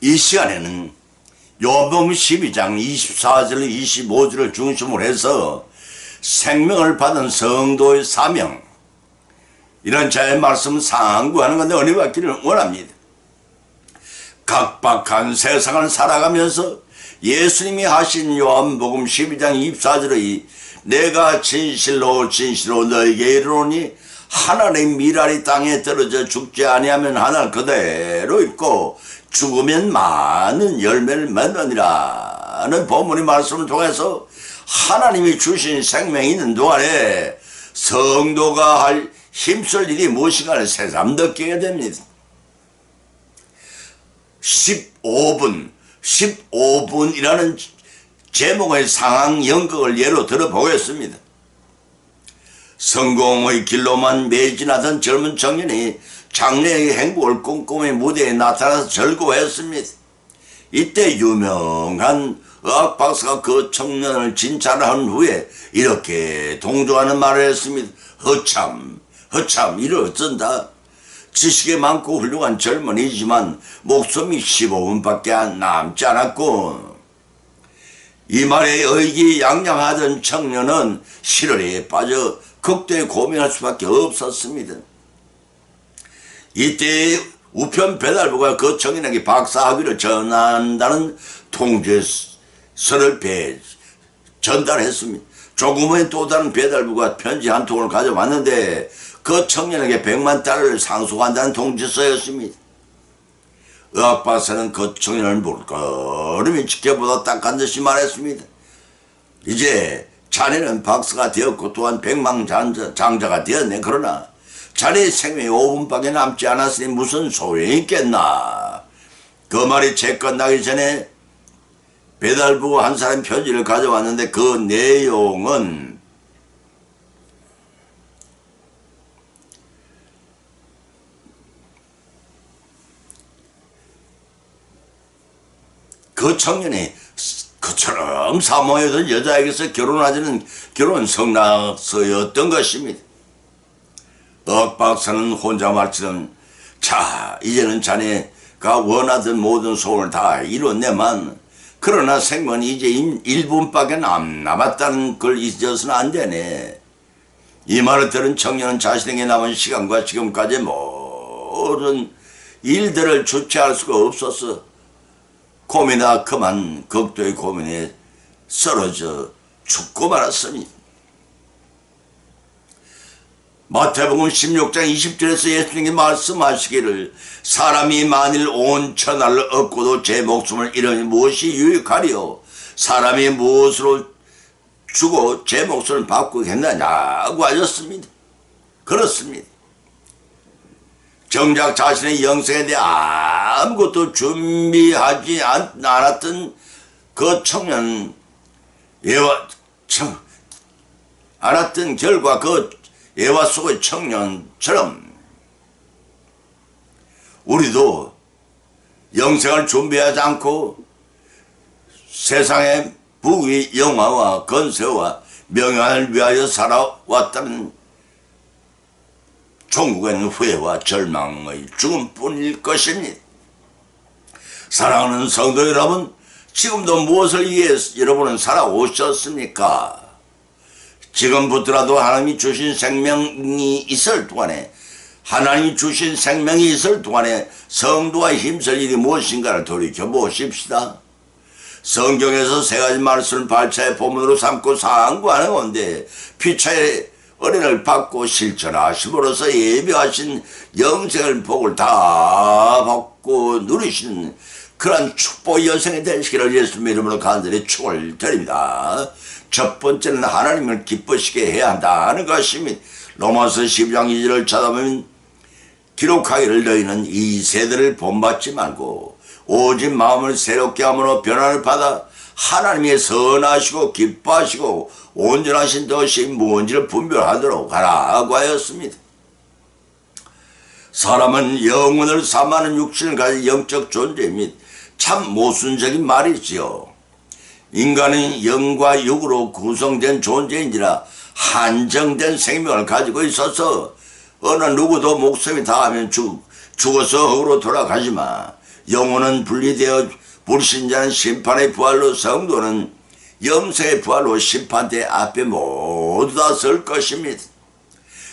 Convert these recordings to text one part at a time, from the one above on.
이 시간에는 요한복음 12장 24절 25절을 중심으로 해서 생명을 받은 성도의 사명, 이런 자의 말씀을 상고하는 건데 은혜 받기를 원합니다. 각박한 세상을 살아가면서 예수님이 하신 요한복음 12장 24절의 내가 진실로 진실로 너에게 이르노니 하나님의 미랄이 땅에 떨어져 죽지 아니하면 하늘 그대로 있고 죽으면 많은 열매를 맺느니라는 본문의 말씀을 통해서 하나님이 주신 생명이 있는 동안에 성도가 할 힘쓸 일이 무엇인가를 새삼 느끼게 됩니다. 15분이라는 제목의 상황 연극을 예로 들어보겠습니다. 성공의 길로만 매진하던 젊은 청년이 장래의 행복을 꿈꾸며 무대에 나타나서 절구했습니다. 이때 유명한 의학 박사가 그 청년을 진찰한 후에 이렇게 동조하는 말을 했습니다. 허참 이를 어쩐다. 지식이 많고 훌륭한 젊은이지만 목숨이 15분밖에 남지 않았고, 이 말에 의기양양하던 청년은 실언에 빠져 극도의 고민할 수밖에 없었습니다. 이때 우편 배달부가 그 청년에게 박사학위를 전한다는 통지서를 전달했습니다. 조금 후에 또 다른 배달부가 편지 한 통을 가져왔는데 그 청년에게 100만 달러를 상속한다는 통지서였습니다. 의학박사는 그 청년을 물끄러미 지켜보다 딱한 듯이 말했습니다. 이제 자네는 박사가 되었고 또한 백망장자가 되었네. 그러나 자네의 생명이 5분밖에 남지 않았으니 무슨 소용이 있겠나. 그 말이 채 끝나기 전에 배달부 한 사람 편지를 가져왔는데 그 내용은 그 청년이 그처럼 사모하던 여자에게서 결혼하자는 결혼 성낙서였던 것입니다. 박사는 혼자 말처럼 자 이제는 자네가 원하던 모든 소원을 다 이뤘네만 그러나 생명이 이제 1분밖에 남았다는 걸 잊어서는 안 되네. 이 말을 들은 청년은 자신에게 남은 시간과 지금까지 모든 일들을 주체할 수가 없어서 고민하다 그만 극도의 고민에 쓰러져 죽고 말았습니다. 마태복음 16장 20절에서 예수님이 말씀하시기를 사람이 만일 온 천하를 얻고도 제 목숨을 잃으니 무엇이 유익하리요? 사람이 무엇으로 주고 제 목숨을 바꾸겠느냐고 하셨습니다. 그렇습니다. 정작 자신의 영생에 대해 아무것도 준비하지 않았던 그 청년 알았던 결과 그 예화 속의 청년처럼 우리도 영생을 준비하지 않고 세상의 부귀 영화와 건세와 명예를 위하여 살아왔다면 종국에는 후회와 절망의 죽음뿐일 것입니다. 사랑하는 성도 여러분, 지금도 무엇을 위해 여러분은 살아오셨습니까? 지금부터라도 하나님이 주신 생명이 있을 동안에 성도와 힘쓸 일이 무엇인가를 돌이켜보십시다. 성경에서 세 가지 말씀을 발차의 본문으로 삼고 상고하는 건데 피차의 은혜를 받고 실천하심으로써 예비하신 영생을 복을 다 받고 누리시는 그러한 축복 여생이 되시기를 예수님 이름으로 간절히 축을 드립니다. 첫 번째는 하나님을 기쁘시게 해야 한다는 것입니다. 로마서 12장 2절을 찾아보면 기록하기를 너희는 이 세대를 본받지 말고 오직 마음을 새롭게 함으로 변화를 받아 하나님의 선하시고 기뻐하시고 온전하신 것이 무엇인지를 분별하도록 하라고 하였습니다. 사람은 영혼을 삼하는 육신을 가진 영적 존재입니다. 참 모순적인 말이지요. 인간은 영과 육으로 구성된 존재인지라 한정된 생명을 가지고 있어서 어느 누구도 목숨이 다하면 죽어서 흙으로 돌아가지만 영혼은 분리되어 불신자는 심판의 부활로, 성도는 영생의 부활로 심판대 앞에 모두 다 설 것입니다.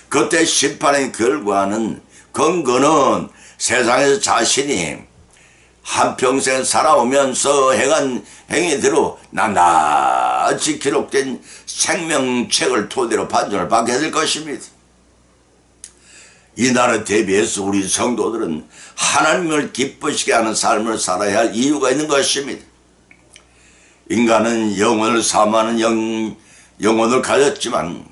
그때 심판의 결과는, 근거는 세상에서 자신이 한평생 살아오면서 행한 행위대로 낱낱이 기록된 생명책을 토대로 판정을 받게 될 것입니다. 이날을 대비해서 우리 성도들은 하나님을 기쁘시게 하는 삶을 살아야 할 이유가 있는 것입니다. 인간은 영혼을 사모하는 영혼을 가졌지만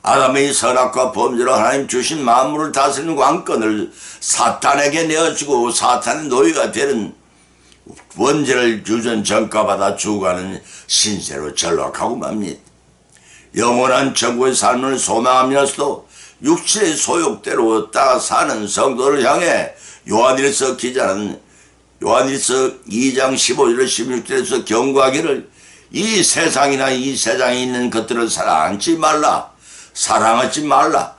아담의 선악과 범죄로 하나님 주신 만물을 다스리는 왕권을 사탄에게 내어주고 사탄의 노예가 되는 원죄를 유전 전가받아 죽어가는 신세로 전락하고 맙니다. 영원한 천국의 삶을 소망하면서도 육신의 소욕대로 따라 사는 성도를 향해 요한일서 기자는 요한일서 2장 15절 16절에서 경고하기를, 이 세상이나 이 세상에 있는 것들을 사랑하지 말라. 사랑하지 말라.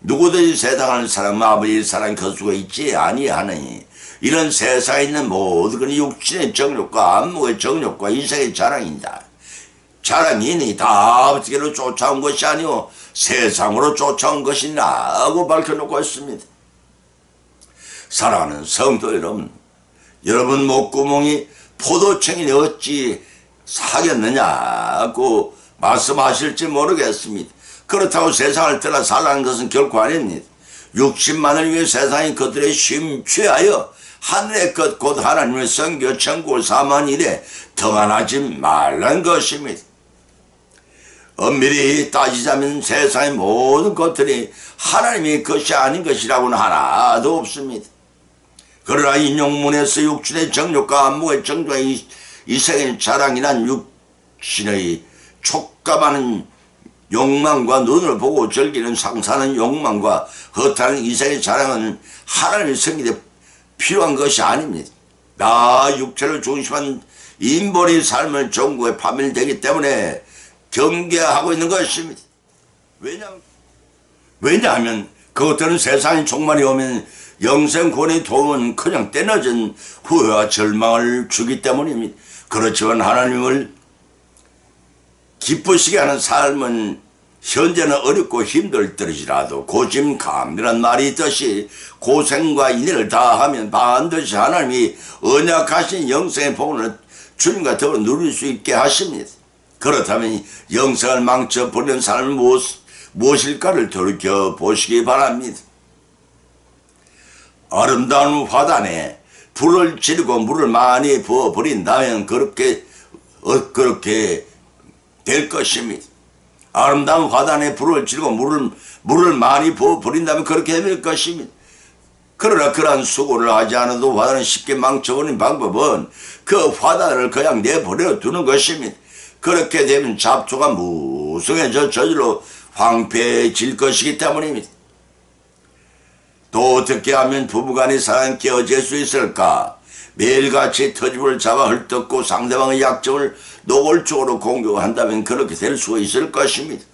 누구든지 세상을 사랑하면 아버지의 사랑이 그 수가 있지 아니하느니, 이런 세상에 있는 모든 건 육신의 정욕과 안목의 정욕과 이생의 자랑이다. 자랑이니 다 아버지께로 쫓아온 것이 아니오 세상으로 쫓아온 것이라고 밝혀놓고 있습니다. 사랑하는 성도 여러분, 여러분 목구멍이 포도청이 어찌 사겠느냐고 말씀하실지 모르겠습니다. 그렇다고 세상을 떠나 살라는 것은 결코 아닙니다. 육신만을 위해 세상이 그들의 심취하여 하늘의 것 곧 하나님의 성교 천국을 사모한 일에 등한하지 말라는 것입니다. 엄밀히 따지자면 세상의 모든 것들이 하나님의 것이 아닌 것이라고는 하나도 없습니다. 그러나 인용문에서 육신의 정욕과 안목의 정욕과 이생의 자랑이란 육신의 촉감하는 욕망과 눈을 보고 즐기는 상사는 욕망과 허탄한 이생의 자랑은 하나님의 성기에 필요한 것이 아닙니다. 나 육체를 중심한 인본의 삶을 종국에 파멸되기 때문에 경계하고 있는 것입니다. 왜냐하면 그것들은 세상의 종말이 오면 영생권의 도움은 그냥 떼어진 후회와 절망을 주기 때문입니다. 그렇지만 하나님을 기쁘시게 하는 삶은 현재는 어렵고 힘들더라도 고심감이란 말이 있듯이 고생과 인내를 다하면 반드시 하나님이 언약하신 영생의 복을 주님과 더불어 누릴 수 있게 하십니다. 그렇다면 영생을 망쳐버리는 삶은 무엇일까를 돌이켜보시기 바랍니다. 아름다운 화단에 불을 지르고 물을 많이 부어버린다면 그렇게 될 것입니다. 아름다운 화단에 불을 지르고 물을 많이 부어버린다면 그렇게 될 것입니다. 그러나 그러한 수고를 하지 않아도 화단을 쉽게 망쳐버리는 방법은 그 화단을 그냥 내버려 두는 것입니다. 그렇게 되면 잡초가 무성해져 저절로 황폐해질 것이기 때문입니다. 또 어떻게 하면 부부간의 사랑이 깨어질 수 있을까? 매일같이 터집을 잡아 헐뜯고 상대방의 약점을 노골적으로 공격한다면 그렇게 될 수 있을 것입니다.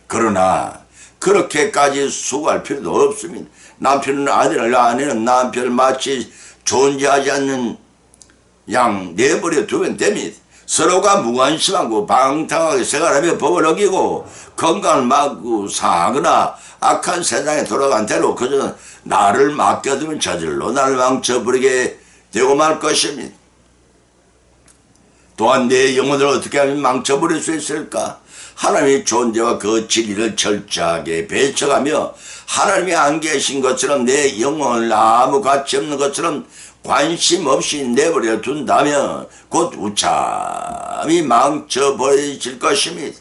그러나 그렇게까지 수고할 필요도 없습니다. 남편은 아내를, 아내는 남편을 마치 존재하지 않는 양 내버려 두면 됩니다. 서로가 무관심하고 방탕하게 생활하며 법을 어기고 건강을 막고 상하거나 악한 세상에 돌아간 대로 그저 나를 맡겨두면 저절로 나를 망쳐버리게 되고 말 것입니다. 또한 내 영혼을 어떻게 하면 망쳐버릴 수 있을까? 하나님의 존재와 그 진리를 철저하게 배척하며 하나님이 안 계신 것처럼 내 영혼을 아무 가치 없는 것처럼 관심 없이 내버려 둔다면 곧 우참히 망쳐버려질 것입니다.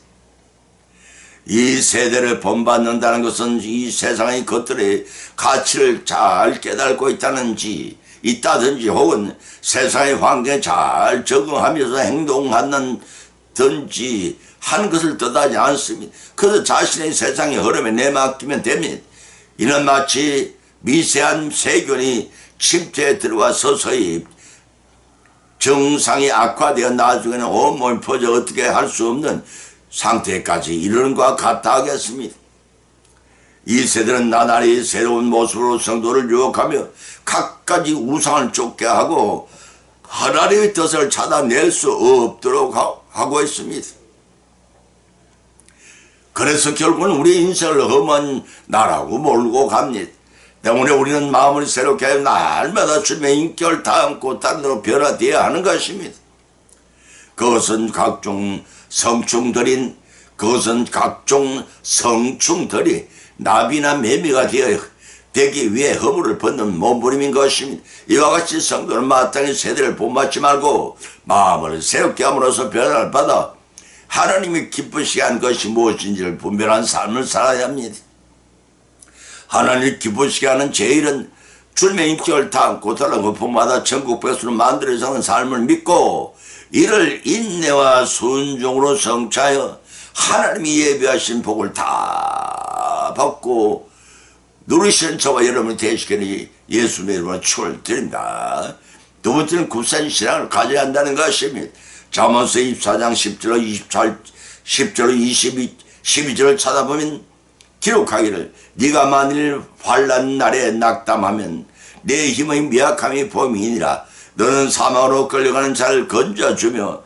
이 세대를 본받는다는 것은 이 세상의 것들의 가치를 잘 깨닫고 있다든지 혹은 세상의 환경에 잘 적응하면서 행동하는든지 하는 것을 뜻하지 않습니다. 그래서 자신의 세상의 흐름에 내맡기면 됩니다. 이는 마치 미세한 세균이 침대에 들어와 서서히 정상이 악화되어 나중에는 온몸을 퍼져 어떻게 할 수 없는 상태까지 이르는 것과 같다 하겠습니다. 이 세대는 나날이 새로운 모습으로 성도를 유혹하며 갖가지 우상을 쫓게 하고 하나님의 뜻을 찾아낼 수 없도록 하고 있습니다. 그래서 결국은 우리 인생을 험한 나라고 몰고 갑니다. 때문에 우리는 마음을 새롭게 하여 날마다 주님의 인격을 담고 다른 데로 변화되어야 하는 것입니다. 그것은 각종 성충들이 나비나 매미가 되기 위해 허물을 벗는 몸부림인 것입니다. 이와 같이 성도는 마땅히 세대를 본받지 말고 마음을 새롭게 함으로써 변화를 받아 하나님이 기쁘시게 한 것이 무엇인지를 분별한 삶을 살아야 합니다. 하나님이 기쁘시게 하는 제일은 주님의 인격을 담고 다른 거품마다 천국 백수로 만들어서 하는 삶을 믿고 이를 인내와 순종으로 성취하여 하나님이 예비하신 복을 다 받고 누리시는 저와 여러분이 되시기를 예수님의 이름으로 축원을 드립니다. 두 번째는 굳센 신앙을 가져야 한다는 것입니다. 잠언서 24장 10절로 12절을 찾아보면 기록하기를 네가 만일 환난 날에 낙담하면 내 힘의 미약함이 범인이라 너는 사망으로 끌려가는 자를 건져주며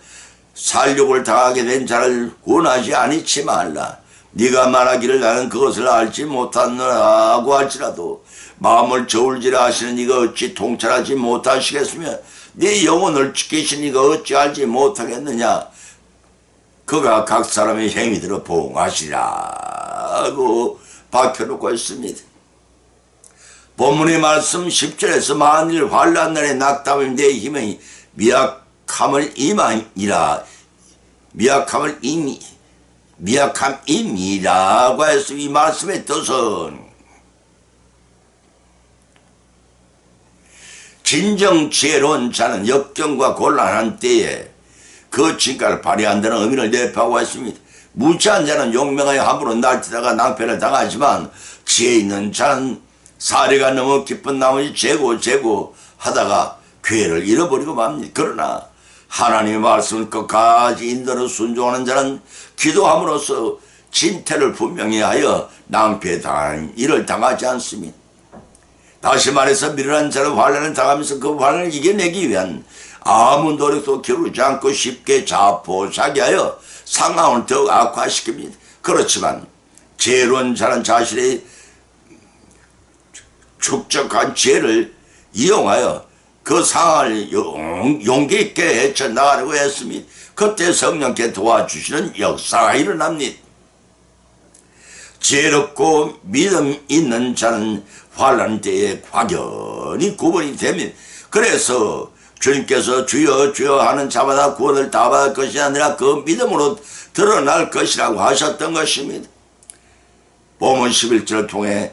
살육을 당하게 된 자를 구원하지 아니치 말라. 네가 말하기를 나는 그것을 알지 못하노라고 할지라도 마음을 저울지라 하시는 이가 어찌 통찰하지 못하시겠으며 네 영혼을 지키신 이가 어찌 알지 못하겠느냐. 그가 각 사람의 행위대로 보응하시라 하고 박혀놓고 있습니다. 본문의 말씀 10절에서 만일 환난 날에 낙담하면 내 힘의 미약함임이라고 해서 이 말씀의 뜻은 진정 지혜로운 자는 역경과 곤란한 때에 그 진가를 발휘한다는 의미를 내포하고 있습니다. 무지한 자는 용맹하여 함부로 날뛰다가 낭패를 당하지만 지혜 있는 자는 사리가 너무 깊은 나머지 재고 하다가 기회를 잃어버리고 맙니다. 그러나 하나님의 말씀을 끝까지 인도로 순종하는 자는 기도함으로써 진퇴를 분명히 하여 낭패 당하는 일을 당하지 않습니다. 다시 말해서 미련한 자는 환난을 당하면서 그 환난을 이겨내기 위한 아무 노력도 기울이지 않고 쉽게 자포자기하여 상황을 더욱 악화시킵니다. 그렇지만 지혜로운 자는 자신의 축적한 지혜를 이용하여 그 상황을 용기 있게 헤쳐나가려고 했습니다. 그때 성령께 도와주시는 역사가 일어납니다. 지혜롭고 믿음 있는 자는 환난 때에 확연히 구분이 됩니다. 그래서 주님께서 주여 주여 하는 자마다 구원을 다 받을 것이 아니라 그 믿음으로 드러날 것이라고 하셨던 것입니다. 본문 11절을 통해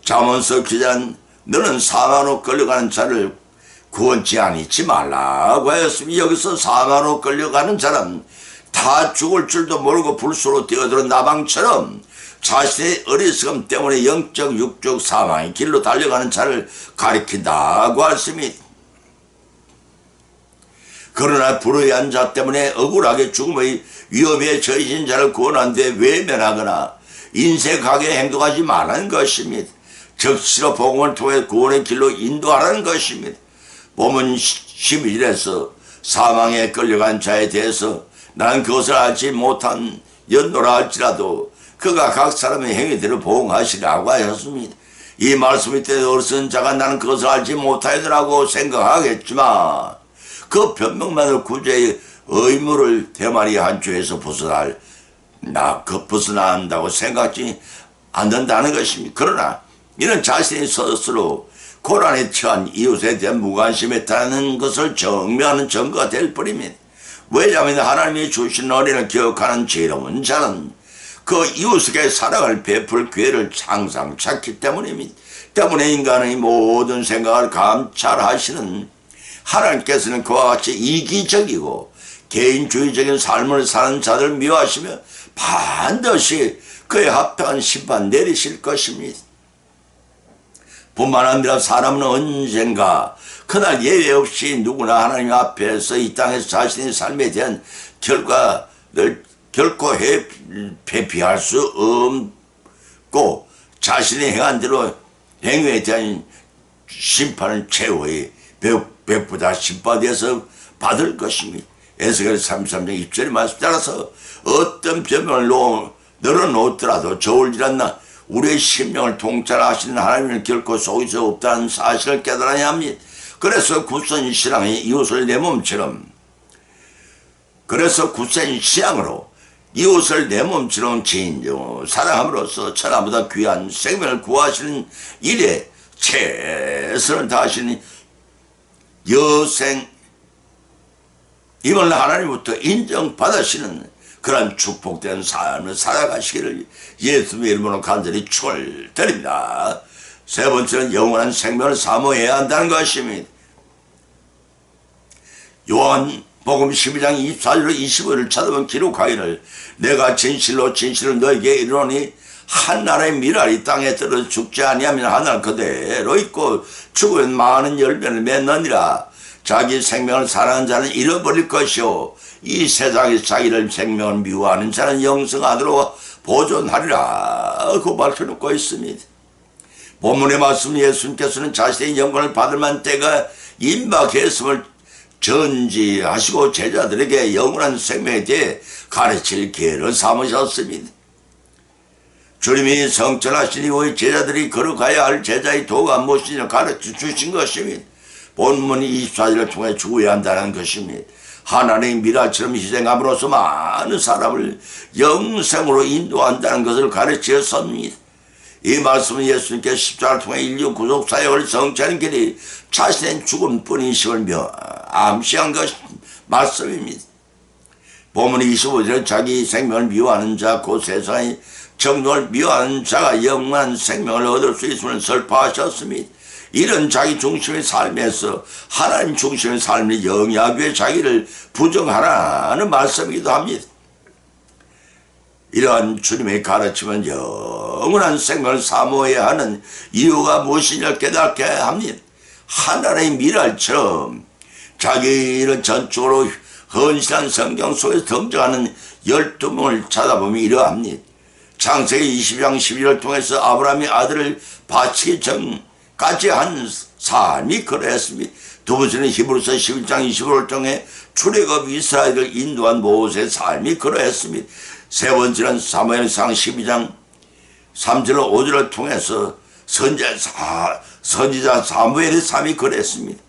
잠언서 기자는 너는 사망으로 끌려가는 자를 구원치 아니치 말라고 하였으니 여기서 사망으로 끌려가는 자는 다 죽을 줄도 모르고 불소로 뛰어드는 나방처럼 자신의 어리석음 때문에 영적 육적 사망의 길로 달려가는 자를 가리킨다고 했습니다. 그러나 불의한 자 때문에 억울하게 죽음의 위험에 처해진 자를 구원한 데 외면하거나 인색하게 행동하지 말라는 것입니다. 적시로 복음을 통해 구원의 길로 인도하라는 것입니다. 본문 12절에서 사망에 끌려간 자에 대해서 나는 그것을 알지 못한 연노라 할지라도 그가 각 사람의 행위대로 보응하시라고 하셨습니다. 이 말씀이 때 어리석은 자가 나는 그것을 알지 못하더라고 생각하겠지만 그 변명만을 구제의 의무를 대마리 한쪽에서 벗어나야 한다고 생각지 않는다는 것입니다. 그러나 이는 자신이 스스로 고난에 처한 이웃에 대한 무관심에 따르는 것을 증명하는 증거가 될 뿐입니다. 왜냐하면 하나님이 주신 은혜를 기억하는 지혜로운 자는 그 이웃에게 사랑을 베풀 기회를 항상 찾기 때문입니다. 때문에 인간의 모든 생각을 감찰하시는 하나님께서는 그와 같이 이기적이고 개인주의적인 삶을 사는 자들을 미워하시며 반드시 그에 합당한 심판 내리실 것입니다. 뿐만 아니라 사람은 언젠가 그날 예외 없이 누구나 하나님 앞에서 이 땅에서 자신의 삶에 대한 결과를 결코 회피할 수 없고 자신의 행한 대로 행위에 대한 심판은 최후의 배보다 심판에서 받을 것입니다. 에스겔 33장 20절의 말씀 따라서 어떤 변명을 늘어놓더라도 저울질않나 우리의 심령을 통찰하시는 하나님을 결코 속일 수 없다는 사실을 깨달아야 합니다. 그래서 굳센 신앙이 이웃을 내 몸처럼 이웃을 내 몸처럼 진정 사랑함으로써 천하보다 귀한 생명을 구하시는 일에 최선을 다하시는 여생 이번 하나님부터 인정받으시는 그런 축복된 삶을 살아가시기를 예수님의 이름으로 간절히 축을 드립니다. 세 번째는 영원한 생명을 사모해야 한다는 것입니다. 요한복음 12장 24절로 25절을 찾아본 기록하기를 내가 진실로 너에게 이르노니 한 나라의 밀알이 땅에 떨어져 죽지 아니하면 하늘 그대로 있고 죽으면 많은 열매를 맺느니라. 자기 생명을 사랑하는 자는 잃어버릴 것이요 이 세상에서 자기를 생명을 미워하는 자는 영생하도록 보존하리라 그 밝혀놓고 있습니다. 본문의 말씀 예수님께서는 자신의 영광을 받을 만한 때가 임박했음을 전지하시고 제자들에게 영원한 생명에 대해 가르칠 기회를 삼으셨습니다. 주님이 성천하신 이후에 제자들이 걸어가야 할 제자의 도가 무엇이냐 가르쳐 주신 것입니다. 본문 24절을 통해 죽어야 한다는 것입니다. 하나님의 미라처럼 희생함으로써 많은 사람을 영생으로 인도한다는 것을 가르치셨습니다. 이 말씀은 예수님께서 십자가를 통해 인류 구속 사역을 성취하는 길이 자신의 죽음뿐이심을 암시한 것 말씀입니다. 본문 25절은 자기 생명을 미워하는 자, 곧 세상의 정욕을 미워하는 자가 영원한 생명을 얻을 수 있음을 설파하셨습니다. 이런 자기 중심의 삶에서 하나님 중심의 삶을 영위하기 위해 자기를 부정하라는 말씀이기도 합니다. 이러한 주님의 가르침은 영원한 생명을 사모해야 하는 이유가 무엇이냐 깨닫게 합니다. 하나님의 밀알처럼 자기를 전적으로 헌신한 성경 속에서 등장하는 12명을 찾아보면 이러합니다. 창세기 20장 11절을 통해서 아브라함이 아들을 바치기 전까지 한 삶이 그러했습니다. 두 번째는 히브리서 11장 25절을 통해 출애굽 이스라엘을 인도한 모세의 삶이 그러했습니다. 세 번째는 사무엘상 12장 3절로 5절을 통해서 선지자 사무엘의 삶이 그랬습니다.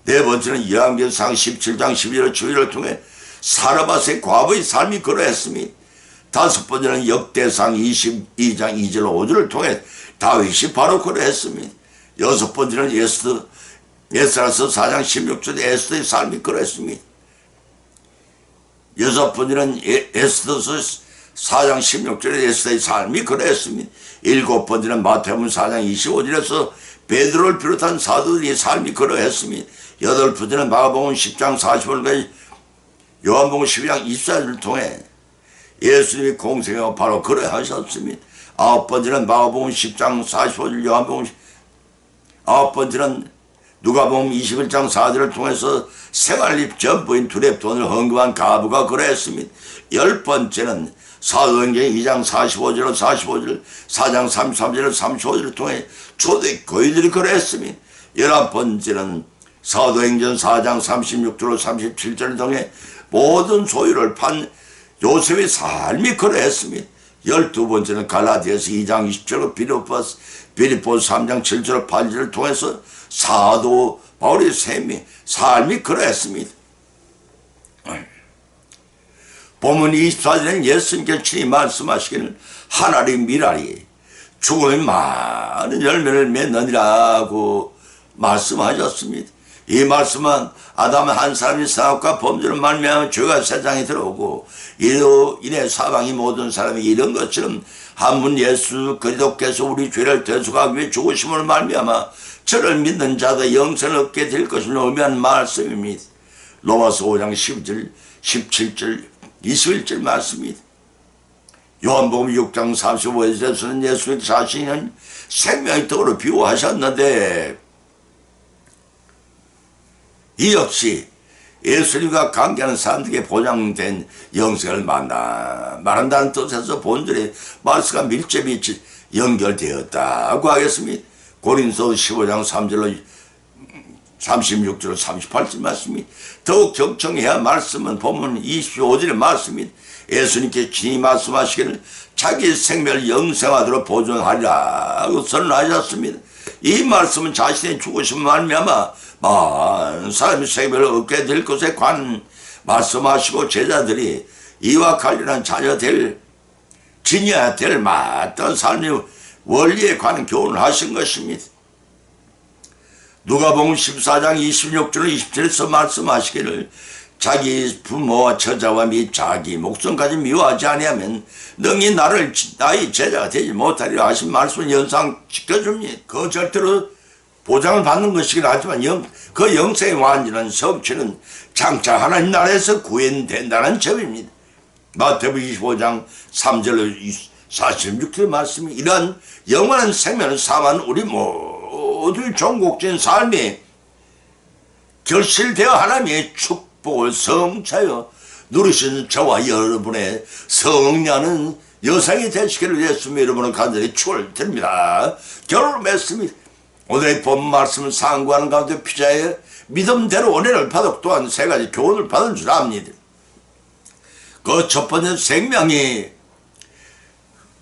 네 번째는 열왕기상 17장 12절 주의를 통해 사르밧의 과부의 삶이 그러했습니다. 다섯 번째는 역대상 22장 2절로 5절을 통해 다윗이 바로 그러했습니다. 여섯 번째는 에스라서 4장 16절에 에스더의 삶이 그랬습니다. 여섯 번째는 에스더서 4장 16절에 에스더의 삶이 그랬습니다. 일곱 번째는 마태복음 4장 25절에서 베드로를 비롯한 사도들의 삶이 그러했습니다. 여덟 번째는 마가복음 10장 40절까지 요한복음 12장 24절을 통해 예수님이 공생하고 바로 그러하셨습니다. 아홉 번째는 마가복음 10장 45절 요한복음 아홉 번째는 누가복음 21장 4절을 통해서 생활립 전부인 두렙돈을 헌금한 가부가 그러했습니다. 열 번째는 사도행전 2장 45절로 45절 4장 33절로 35절을 통해 초대 교인들이 그러했습니다. 열한 번째는 사도행전 4장 36절로 37절을 통해 모든 소유를 판 요셉의 삶이 그러했습니다. 12번째는 갈라디아서 2장 20절로 빌립보서 3장 7절로 8절을 통해서 사도 바울의 삶이 그러했습니다. 본문 24절에는 예수님께서 친히 말씀하시기를 하나님 밀알이 죽으면 많은 열매를 맺느니라고 말씀하셨습니다. 이 말씀은 아담 한 사람이 사악과 범죄로 말미암아 죄가 세상에 들어오고 이로 인해 사방이 모든 사람이 이런 것처럼 한 분 예수 그리스도께서 우리 죄를 대속하기 위해 죽으심으로 말미암아 저를 믿는 자도 영생을 얻게 될 것을 의미하는 말씀입니다. 로마서 5장 12절 17절 21절 말씀입니다. 요한복음 6장 35절에서는 예수님 자신은 생명의 떡으로 비유하셨는데 이 역시 예수님과 관계하는 사람들에게 보장된 영생을 말한다는 뜻에서 본절의 말씀과 밀접히 연결되었다고 하겠습니다. 고린도 15장 3절로 36절 38절 말씀이 더욱 경청해야 말씀은 본문 25절의 말씀이 예수님께 친히 말씀하시기를 자기 생명을 영생하도록 보존하리라고 선언하셨습니다. 이 말씀은 자신의 죽으심을 말미암아 많은 사람의 생명을 얻게 될 것에 관한 말씀하시고 제자들이 이와 관련한 자녀 될 지녀야 될 마땅한 삶의 원리에 관한 교훈을 하신 것입니다. 누가복음 14장 26절 27절에서 말씀하시기를 자기 부모와 처자와 및 자기 목숨까지 미워하지 아니하면 능히 나의 제자가 되지 못하리라 하신 말씀을 연상시켜줍니다. 그 절대로 보장을 받는 것이긴 하지만 그 영생의 완전한 성취는 장차 하나님 나라에서 구현된다는 점입니다. 마태복음 25장 3절로 46절 말씀이 이러한 영원한 생명을 삼은 우리 모두의 종국적인 삶이 결실되어 하나님의 축복을 성취하여 누리신 저와 여러분의 성량은 여성이 되시기를 예수님의 이름으로 간절히 축원드립니다. 결론을 맺습니다. 오늘의 본 말씀을 상고하는 가운데 피자의 믿음대로 은혜를 받았고 또한 세 가지 교훈을 받은 줄 압니다. 그 첫 번째 생명이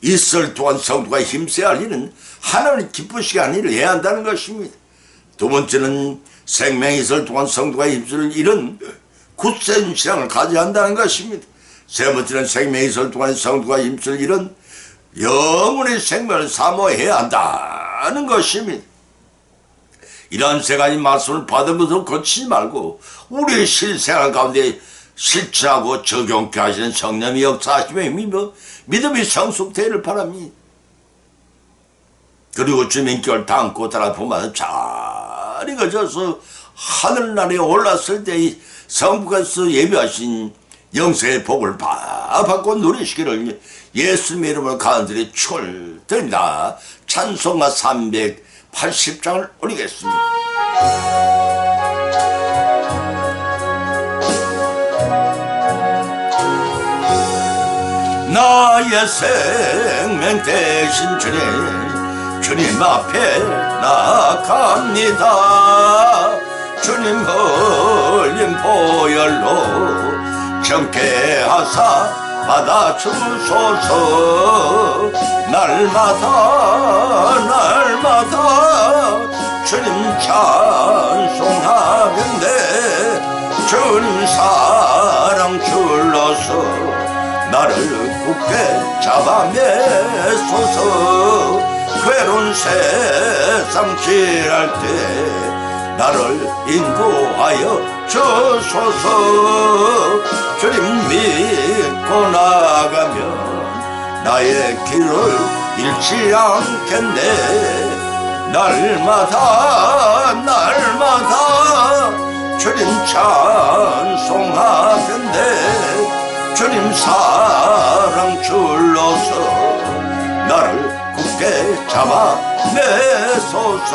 있을 동안 성도가 힘써야 할 일은 하나님 기쁘시게 하는 일을 해야 한다는 것입니다. 두 번째는 생명이 있을 동안 성도가 힘쓸 일은 굳센 신앙을 가져야 한다는 것입니다. 세 번째는 생명이 있을 동안 성도가 힘쓸 일은 영원의 생명을 사모해야 한다는 것입니다. 이러한 세 가지 말씀을 받은 것을 거치지 말고 우리의 실생활 가운데 실천하고 적용케 하시는 성령의 역사하심에 힘입어 믿음이 성숙되기를 바랍니다. 그리고 주님 결 담고 따라 보면 잘 익어져서 하늘나라에 올랐을 때 성부께서 예비하신 영생의 복을 받고 누리시기를 예수님의 이름으로 간절히 축원드립니다. 찬송가 380장을 올리겠습니다. 나의 생명 대신 주님 앞에 나아갑니다. 주님 흘린 보혈로 정케 하사 받아주소서. 날마다 주님 찬송하는데 주님 사랑 줄러서 나를 굳게 잡아매소서. 괴로운 세상 지날 때 나를 인도하여 주소서. 주님 믿고 나가면 나의 길을 잃지 않겠네. 날마다 주님 찬송하는데 주님 사랑 줄러서 나를 굳게 잡아 매소서.